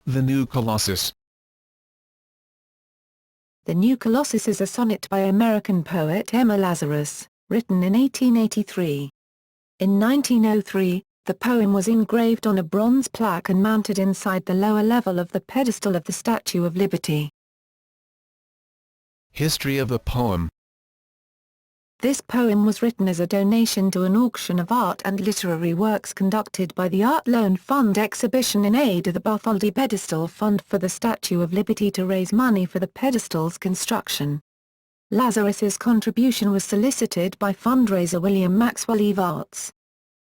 The New Colossus. The New Colossus is a sonnet by American poet Emma Lazarus, written in 1883. In 1903, the poem was engraved on a bronze plaque and mounted inside the lower level of the pedestal of the Statue of Liberty. History of the poem. This poem was written as a donation to an auction of art and literary works conducted by the Art Loan Fund exhibition in aid of the Bartholdi Pedestal Fund for the Statue of Liberty to raise money for the pedestal's construction. Lazarus's contribution was solicited by fundraiser William Maxwell Evarts.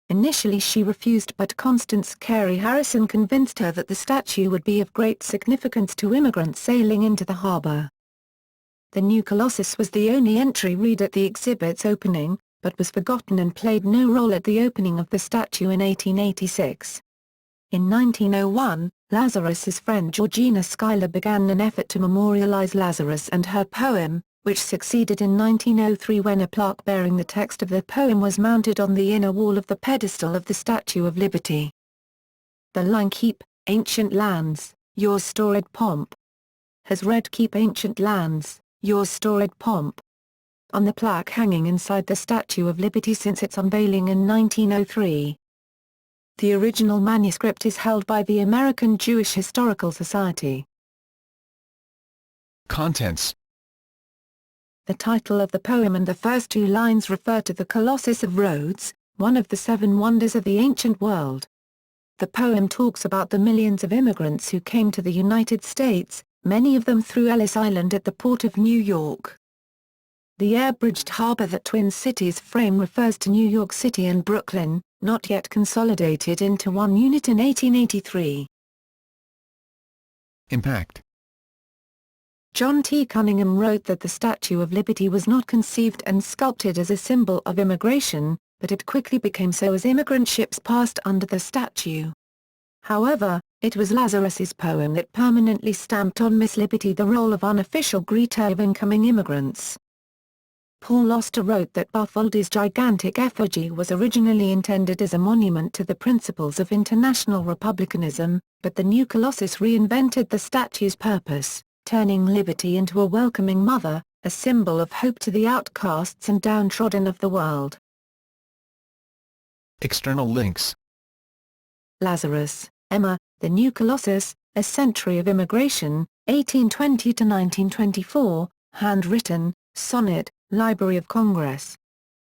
Initially she refused, but Constance Cary Harrison convinced her that the statue would be of great significance to immigrants sailing into the harbour. The New Colossus was the only entry read at the exhibit's opening, but was forgotten and played no role at the opening of the statue in 1886. In 1901, Lazarus's friend Georgina Schuyler began an effort to memorialize Lazarus and her poem, which succeeded in 1903 when a plaque bearing the text of the poem was mounted on the inner wall of the pedestal of the Statue of Liberty. The line "Keep, ancient lands, your storied pomp" has read "Keep ancient lands, your storied pomp" on the plaque hanging inside the Statue of Liberty since its unveiling in 1903. The original manuscript is held by the American Jewish Historical Society. Contents. The title of the poem and the first two lines refer to the Colossus of Rhodes, one of the seven wonders of the ancient world. The poem talks about the millions of immigrants who came to the United States, many of them through Ellis Island at the port of New York. The air-bridged harbor that twin cities frame refers to New York City and Brooklyn, not yet consolidated into one unit in 1883. Impact. John T. Cunningham wrote that the Statue of Liberty was not conceived and sculpted as a symbol of immigration, but it quickly became so as immigrant ships passed under the statue. However, it was Lazarus's poem that permanently stamped on Miss Liberty the role of unofficial greeter of incoming immigrants. Paul Auster wrote that Bartholdi's gigantic effigy was originally intended as a monument to the principles of international republicanism, but the New Colossus reinvented the statue's purpose, turning Liberty into a welcoming mother, a symbol of hope to the outcasts and downtrodden of the world. External links. Lazarus, Emma, The New Colossus, A Century of Immigration, 1820 to 1924, handwritten, sonnet, Library of Congress.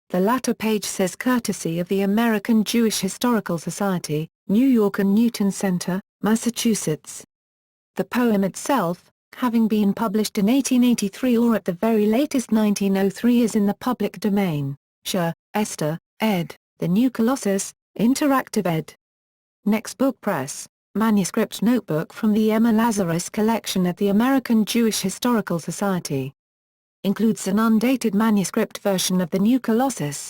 The latter page says courtesy of the American Jewish Historical Society, New York and Newton Center, Massachusetts. The poem itself, having been published in 1883 or at the very latest 1903, is in the public domain. Scher, Esther, ed., The New Colossus, Interactive ed. Next Book Press, manuscript notebook from the Emma Lazarus collection at the American Jewish Historical Society. Includes an undated manuscript version of The New Colossus.